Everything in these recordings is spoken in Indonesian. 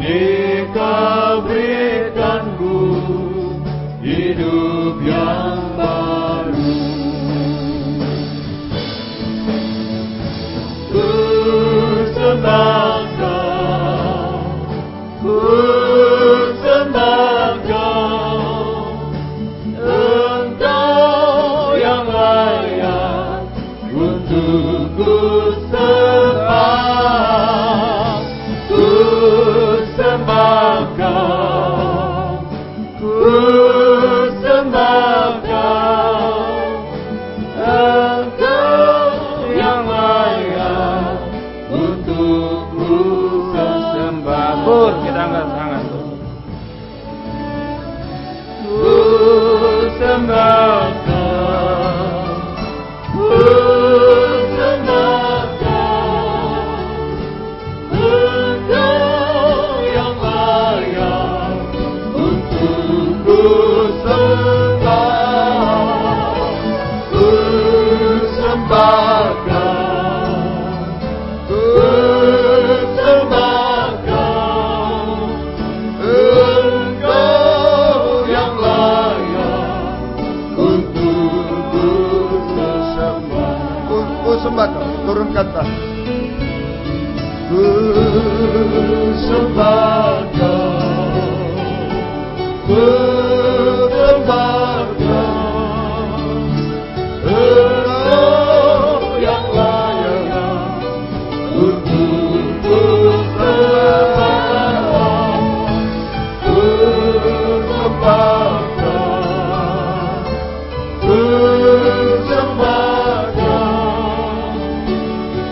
Engkau berikanku hidup yang baru. Ku sembah Kau, ku sembah Kau, Engkau yang layak untuk ku sembah. Ku sembah Kau, ku sembah Kau, Engkau yang layak untuk ku sembah. Pur, kita angkat tangan. Ku sembah Kau, ku sembah Kau, Engkau yang layak untuk ku sembah. Ku sembah Kau, ku sembah Kau, Engkau yang layak untuk ku sembah. Ku sembah Kau, turunkan tangan. Ku sembah Kau, ku sembah Kau, Engkau yang layak untuk ku sembah. Ku sembah Kau, ku sembah Kau,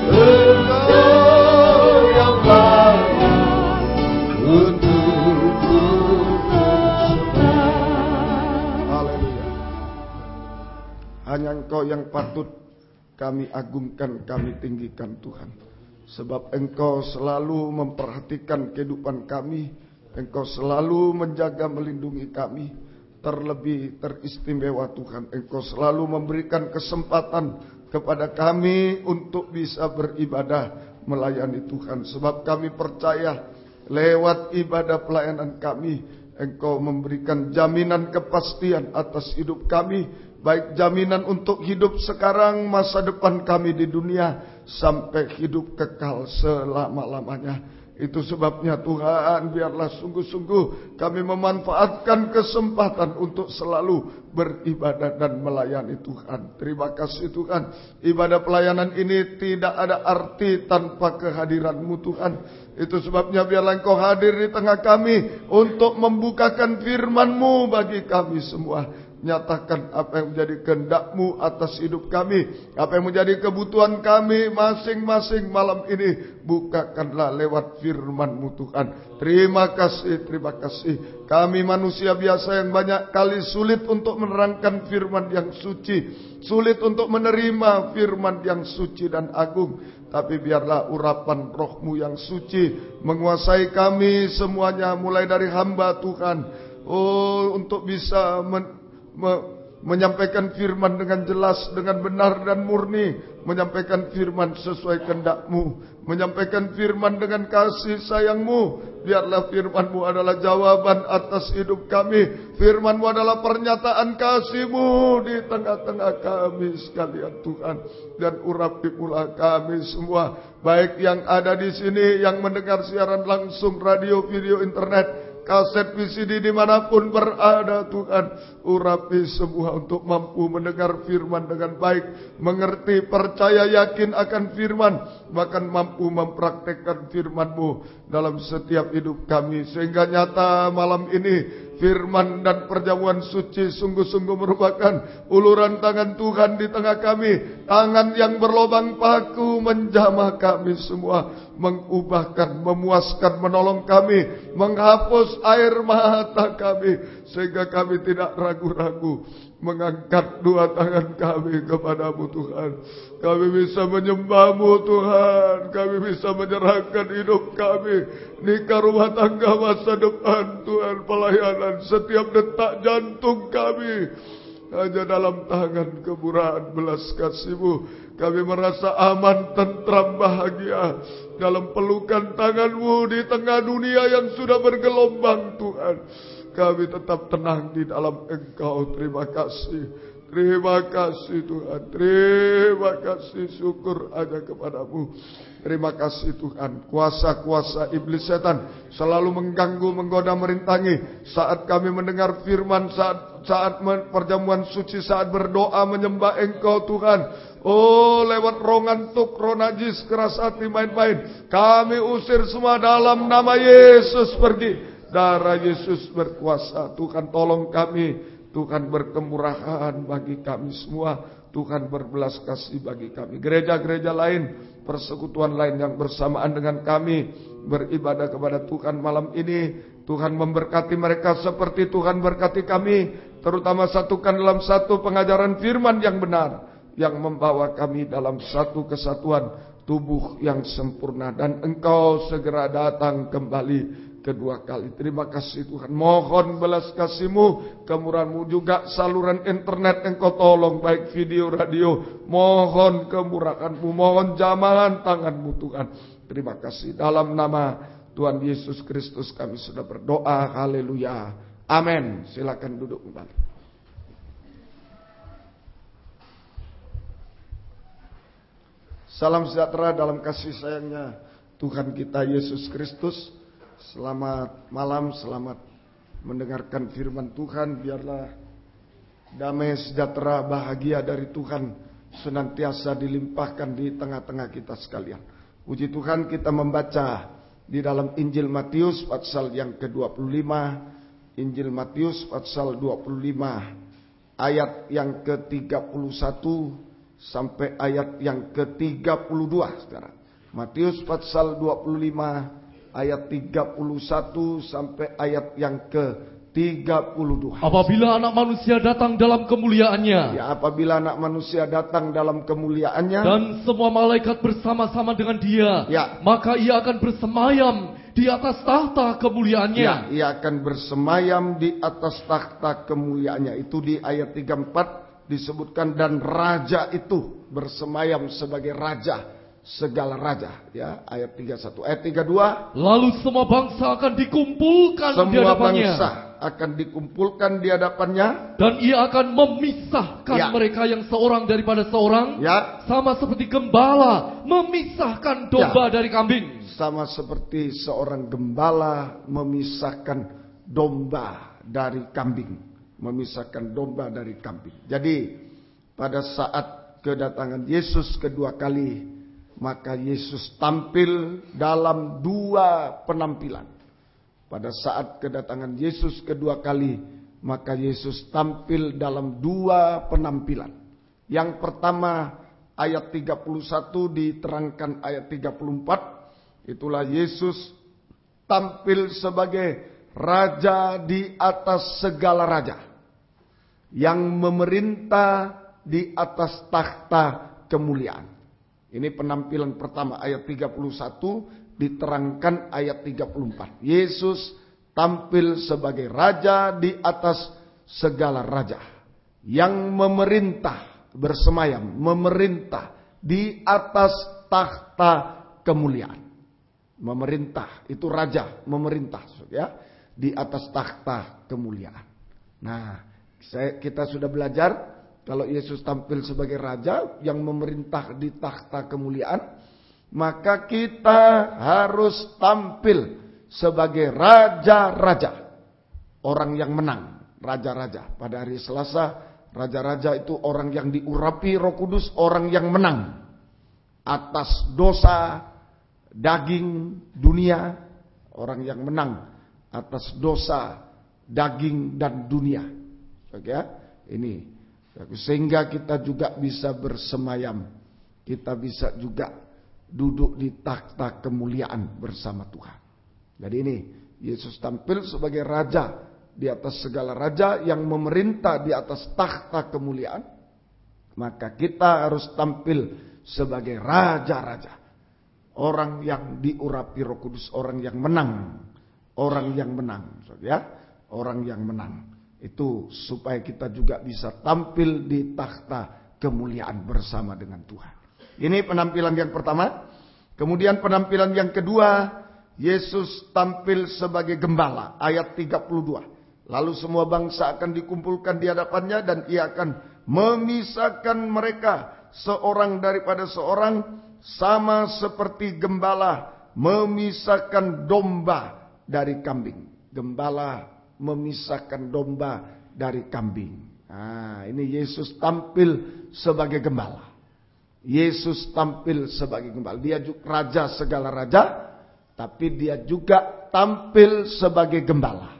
Engkau yang layak untuk ku sembah. Haleluya. Hanya Engkau yang patut kami agungkan, kami tinggikan Tuhan. Sebab Engkau selalu memperhatikan kehidupan kami. Engkau selalu menjaga, melindungi kami. Terlebih teristimewa Tuhan, Engkau selalu memberikan kesempatan kepada kami untuk bisa beribadah, melayani Tuhan. Sebab kami percaya lewat ibadah pelayanan kami, Engkau memberikan jaminan kepastian atas hidup kami. Baik jaminan untuk hidup sekarang, masa depan kami di dunia, sampai hidup kekal selama-lamanya. Itu sebabnya Tuhan, biarlah sungguh-sungguh kami memanfaatkan kesempatan untuk selalu beribadah dan melayani Tuhan. Terima kasih Tuhan. Ibadah pelayanan ini tidak ada arti tanpa kehadiran-Mu Tuhan. Itu sebabnya biarlah Engkau hadir di tengah kami untuk membukakan firman-Mu bagi kami semua. Nyatakan apa yang menjadi kehendak-Mu atas hidup kami, apa yang menjadi kebutuhan kami masing-masing malam ini. Bukakanlah lewat firman-Mu Tuhan. Terima kasih, terima kasih. Kami manusia biasa yang banyak kali sulit untuk menerangkan firman yang suci, sulit untuk menerima firman yang suci dan agung. Tapi biarlah urapan Roh-Mu yang suci menguasai kami semuanya, mulai dari hamba Tuhan. Oh, untuk bisa menyampaikan firman dengan jelas, dengan benar dan murni, menyampaikan firman sesuai kehendak-Mu, menyampaikan firman dengan kasih sayang-Mu. Biarlah firman-Mu adalah jawaban atas hidup kami. Firman-Mu adalah pernyataan kasih-Mu di tengah-tengah kami sekalian Tuhan. Dan urapi pula kami semua, baik yang ada di sini, yang mendengar siaran langsung, radio, video, internet, kaset, VCD, dimanapun berada Tuhan. Urapi semua untuk mampu mendengar firman dengan baik, mengerti, percaya, yakin akan firman, bahkan mampu mempraktekkan firman-Mu dalam setiap hidup kami. Sehingga nyata malam ini firman dan perjamuan suci sungguh-sungguh merupakan uluran tangan Tuhan di tengah kami. Tangan yang berlobang paku menjamah kami semua, mengubahkan, memuaskan, menolong kami, menghapus air mata kami, sehingga kami tidak ragu-ragu mengangkat dua tangan kami kepadamu Tuhan. Kami bisa menyembah-Mu Tuhan. Kami bisa menyerahkan hidup kami, nikah, rumah tangga, masa depan Tuhan, pelayanan, setiap detak jantung kami. Hanya dalam tangan kemurahan belas kasih-Mu kami merasa aman, tentram, bahagia. Dalam pelukan tangan-Mu di tengah dunia yang sudah bergelombang Tuhan, kami tetap tenang di dalam Engkau. Terima kasih. Terima kasih Tuhan. Terima kasih, syukur aja kepadamu. Terima kasih Tuhan. Kuasa-kuasa iblis setan selalu mengganggu, menggoda, merintangi saat kami mendengar firman, saat perjamuan suci, saat berdoa menyembah Engkau Tuhan. Oh, lewat roh ngantuk, roh najis, keras hati, main-main, kami usir semua dalam nama Yesus. Pergi. Darah Yesus berkuasa. Tuhan tolong kami. Tuhan berkemurahan bagi kami semua. Tuhan berbelas kasih bagi kami. Gereja-gereja lain, persekutuan lain yang bersamaan dengan kami beribadah kepada Tuhan malam ini, Tuhan memberkati mereka seperti Tuhan berkati kami. Terutama satukan dalam satu pengajaran firman yang benar, yang membawa kami dalam satu kesatuan tubuh yang sempurna. Dan Engkau segera datang kembali kedua kali. Terima kasih Tuhan. Mohon belas kasih-Mu, kemurahan-Mu juga saluran internet Engkau tolong, baik video, radio. Mohon kemurahan-Mu, mohon jamahan tangan-Mu Tuhan. Terima kasih. Dalam nama Tuhan Yesus Kristus kami sudah berdoa. Haleluya. Amin. Silakan duduk kembali. Salam sejahtera dalam kasih sayangnya Tuhan kita Yesus Kristus. Selamat malam, selamat mendengarkan firman Tuhan. Biarlah damai, sejahtera, bahagia dari Tuhan senantiasa dilimpahkan di tengah-tengah kita sekalian. Puji Tuhan, kita membaca di dalam Injil Matius pasal yang ke-25. Injil Matius pasal 25 ayat yang ke-31 sampai ayat yang ke-32 sekarang. Matius pasal 25 ayat 31 sampai ayat yang ke-32. Apabila anak manusia datang dalam kemuliaannya. Ya, apabila anak manusia datang dalam kemuliaannya. Dan semua malaikat bersama-sama dengan dia. Ya. Maka ia akan bersemayam di atas tahta kemuliaannya. Ya, ia akan bersemayam di atas tahta kemuliaannya. Itu di ayat 34 disebutkan, dan raja itu bersemayam sebagai raja segala raja, ya, ayat 31. Ayat 32, lalu semua bangsa akan dikumpulkan di hadapannya. Semua bangsa akan dikumpulkan di hadapannya. Dan ia akan memisahkan mereka yang seorang daripada seorang, sama seperti gembala memisahkan domba dari kambing. Sama seperti seorang gembala memisahkan domba dari kambing. Memisahkan domba dari kambing. Jadi pada saat kedatangan Yesus kedua kali, maka Yesus tampil dalam dua penampilan. Pada saat kedatangan Yesus kedua kali, maka Yesus tampil dalam dua penampilan. Yang pertama, ayat 31 diterangkan ayat 34. Itulah Yesus tampil sebagai raja di atas segala raja, yang memerintah di atas tahta kemuliaan. Ini penampilan pertama, ayat 31 diterangkan ayat 34. Yesus tampil sebagai raja di atas segala raja, yang memerintah, bersemayam, memerintah di atas tahta kemuliaan. Memerintah, itu raja, memerintah, ya, di atas tahta kemuliaan. Nah, kita sudah belajar, kalau Yesus tampil sebagai raja yang memerintah di tahta kemuliaan, maka kita harus tampil sebagai raja-raja. Orang yang menang, raja-raja. Pada hari Selasa, raja-raja itu orang yang diurapi Roh Kudus, orang yang menang atas dosa, daging, dunia. Orang yang menang atas dosa, daging, dan dunia. Oke, ya? Ini. Sehingga kita juga bisa bersemayam. Kita bisa juga duduk di takhta kemuliaan bersama Tuhan. Jadi ini, Yesus tampil sebagai raja di atas segala raja, yang memerintah di atas takhta kemuliaan. Maka kita harus tampil sebagai raja-raja. Orang yang diurapi Roh Kudus, orang yang menang. Orang yang menang, ya, orang yang menang. Itu supaya kita juga bisa tampil di takhta kemuliaan bersama dengan Tuhan. Ini penampilan yang pertama. Kemudian penampilan yang kedua, Yesus tampil sebagai gembala. Ayat 32. Lalu semua bangsa akan dikumpulkan di hadapannya dan ia akan memisahkan mereka seorang daripada seorang, sama seperti gembala memisahkan domba dari kambing. Gembala memisahkan domba dari kambing. Nah, ini Yesus tampil sebagai gembala. Yesus tampil sebagai gembala. Dia juga raja segala raja, tapi dia juga tampil sebagai gembala.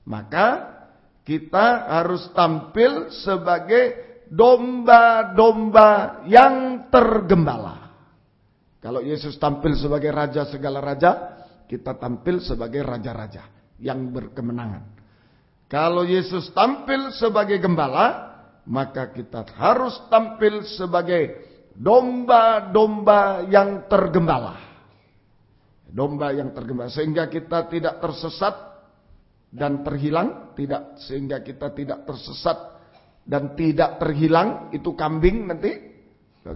Maka kita harus tampil sebagai domba-domba yang tergembala. Kalau Yesus tampil sebagai raja segala raja, kita tampil sebagai raja-raja yang berkemenangan. Kalau Yesus tampil sebagai gembala, maka kita harus tampil sebagai domba-domba yang tergembala. Domba yang tergembala, sehingga kita tidak tersesat dan terhilang, sehingga kita tidak tersesat dan tidak terhilang. Itu kambing nanti,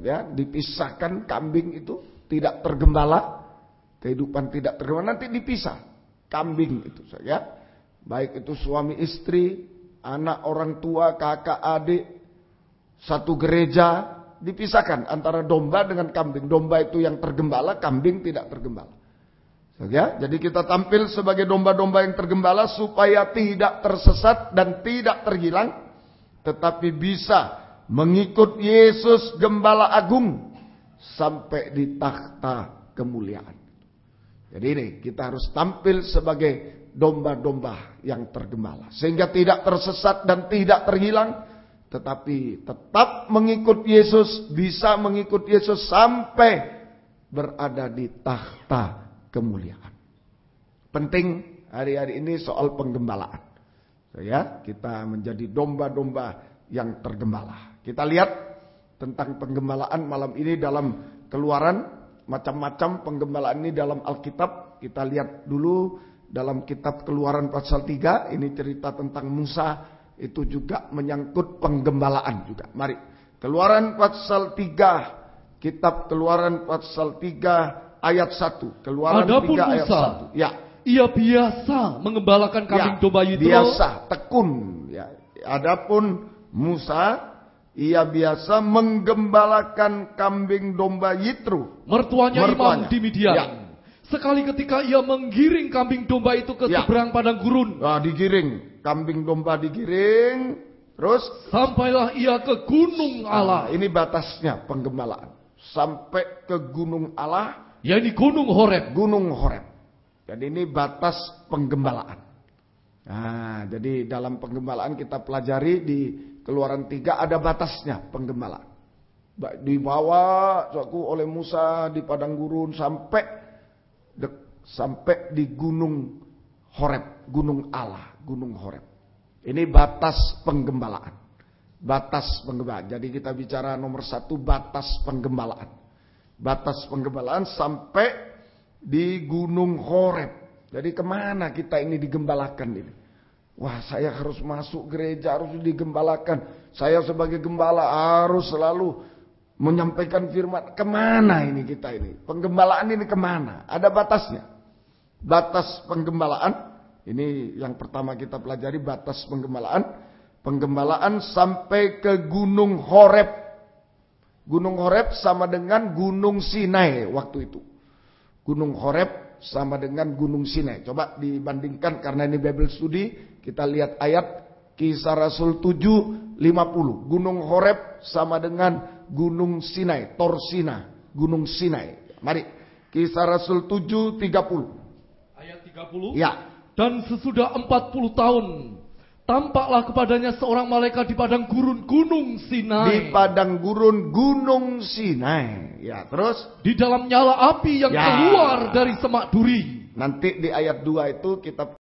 ya, dipisahkan kambing itu tidak tergembala, kehidupan tidak tergembala nanti dipisah kambing itu, ya, baik itu suami istri, anak orang tua, kakak adik, satu gereja, dipisahkan antara domba dengan kambing. Domba itu yang tergembala, kambing tidak tergembala. Ya, jadi kita tampil sebagai domba-domba yang tergembala supaya tidak tersesat dan tidak terhilang, tetapi bisa mengikut Yesus Gembala Agung sampai di takhta kemuliaan. Jadi ini kita harus tampil sebagai domba-domba yang tergembala, sehingga tidak tersesat dan tidak terhilang, tetapi tetap mengikut Yesus, bisa mengikut Yesus sampai berada di takhta kemuliaan. Penting hari-hari ini soal penggembalaan. Ya, kita menjadi domba-domba yang tergembala. Kita lihat tentang penggembalaan malam ini dalam Keluaran, macam-macam penggembalaan ini dalam Alkitab. Kita lihat dulu dalam kitab Keluaran pasal 3, ini cerita tentang Musa, itu juga menyangkut penggembalaan juga. Mari, Keluaran pasal 3, kitab Keluaran pasal 3 ayat 1. Keluaran Adapun 3 ayat Musa, 1. Ya. Ia biasa mengembalakan kambing domba Yitro. Biasa, tekun. Ya. Adapun Musa, ia biasa menggembalakan kambing domba Yitro, mertuanya Imam di Midian. Ya. Sekali ketika ia menggiring kambing domba itu ke seberang padang gurun. Nah, digiring, kambing domba digiring, terus sampailah ia ke gunung Allah. Ini batasnya penggembalaan. Sampai ke gunung Allah, yakni gunung Horeb. Gunung Horeb. Jadi ini batas penggembalaan. Nah, jadi dalam penggembalaan kita pelajari di Keluaran 3 ada batasnya penggembalaan. Dibawa oleh Musa di padang gurun sampai di gunung Horeb, gunung Allah, gunung Horeb. Ini batas penggembalaan. Batas penggembalaan. Jadi kita bicara nomor 1, batas penggembalaan. Batas penggembalaan sampai di gunung Horeb. Jadi kemana kita ini digembalakan ini? Wah, saya harus masuk gereja, harus digembalakan. Saya sebagai gembala harus selalu menyampaikan firman. Kemana ini kita ini? Penggembalaan ini kemana? Ada batasnya. Batas penggembalaan. Ini yang pertama kita pelajari, batas penggembalaan. Penggembalaan sampai ke gunung Horeb. Gunung Horeb sama dengan gunung Sinai waktu itu. Gunung Horeb sama dengan gunung Sinai. Coba dibandingkan karena ini Bible Study. Kita lihat ayat Kisah Rasul 7:50. Gunung Horeb sama dengan gunung Sinai. Torsina, gunung Sinai. Mari, Kisah Rasul 7:30. Ayat 30. Ya. Dan sesudah 40 tahun tampaklah kepadanya seorang malaikat di padang gurun gunung Sinai. Di padang gurun gunung Sinai. Ya, terus di dalam nyala api yang keluar dari semak duri. Nanti di ayat 2 itu kita